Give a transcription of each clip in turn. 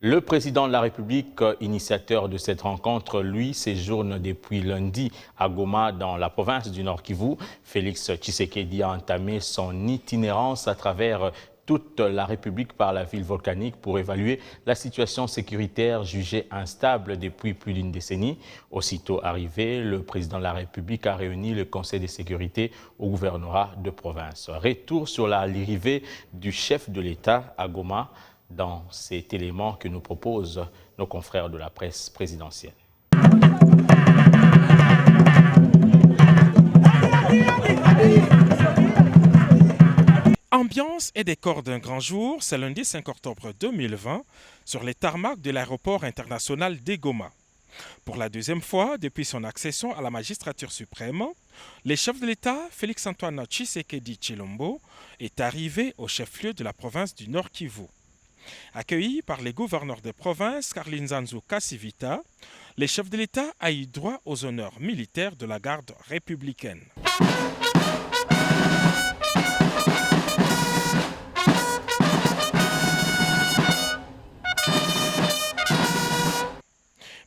Le président de la République, initiateur de cette rencontre, lui, séjourne depuis lundi à Goma, dans la province du Nord Kivu. Félix Tshisekedi a entamé son itinérance à travers toute la République par la ville volcanique pour évaluer la situation sécuritaire jugée instable depuis plus d'une décennie. Aussitôt arrivé, le président de la République a réuni le Conseil de sécurité au gouvernorat de province. Retour sur l'arrivée du chef de l'État à Goma, dans cet élément que nous proposent nos confrères de la presse présidentielle. Ambiance et décor d'un grand jour, c'est lundi 5 octobre 2020 sur les tarmacs de l'aéroport international de Goma. Pour la deuxième fois depuis son accession à la magistrature suprême, le chef de l'État, Félix-Antoine Tshisekedi Tshilombo, est arrivé au chef-lieu de la province du Nord Kivu. Accueilli par les gouverneurs de province Karlinzanzu Kassivita, le chef de l'État a eu droit aux honneurs militaires de la garde républicaine.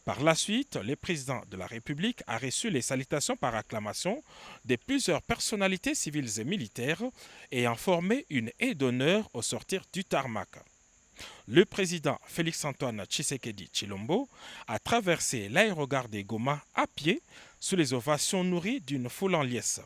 Par la suite, le président de la République a reçu les salutations par acclamation de plusieurs personnalités civiles et militaires ayant formé une haie d'honneur au sortir du tarmac. Le président Félix-Antoine Tshisekedi Tshilombo a traversé l'aérogare de Goma à pied sous les ovations nourries d'une foule en liesse.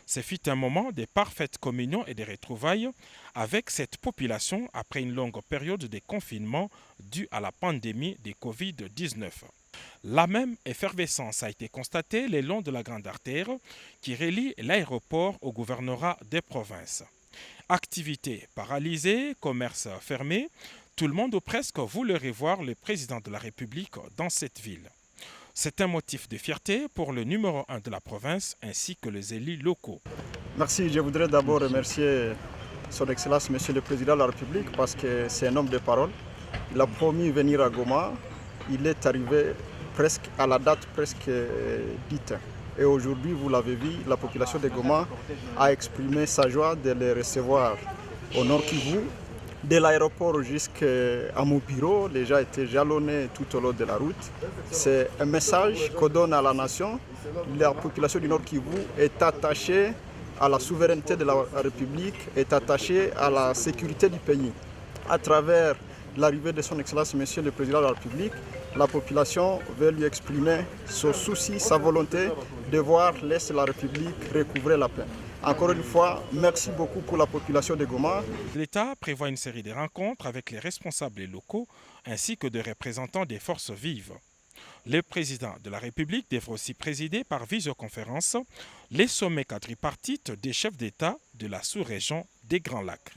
Ce fut un moment de parfaite communion et de retrouvailles avec cette population après une longue période de confinement due à la pandémie de Covid-19. La même effervescence a été constatée le long de la grande artère qui relie l'aéroport au gouvernorat des provinces. Activités paralysées, commerces fermés, tout le monde ou presque voulait revoir le président de la République dans cette ville. C'est un motif de fierté pour le numéro 1 de la province ainsi que les élus locaux. Merci, je voudrais d'abord remercier Son Excellence Monsieur le Président de la République parce que c'est un homme de parole. Il a promis venir à Goma, il est arrivé presque à la date presque dite. Et aujourd'hui, vous l'avez vu, la population de Goma a exprimé sa joie de les recevoir au Nord Kivu. De l'aéroport jusqu'à mon bureau, les gens étaient jalonnés tout au long de la route. C'est un message qu'on donne à la nation. La population du Nord Kivu est attachée à la souveraineté de la République, est attachée à la sécurité du pays. À travers l'arrivée de son Excellence, Monsieur le Président de la République, la population veut lui exprimer son souci, sa volonté de voir l'Est de la République recouvrer la paix. Encore une fois, merci beaucoup pour la population de Goma. L'État prévoit une série de rencontres avec les responsables locaux ainsi que des représentants des forces vives. Le président de la République devra aussi présider par visioconférence les sommets quadripartites des chefs d'État de la sous-région des Grands Lacs.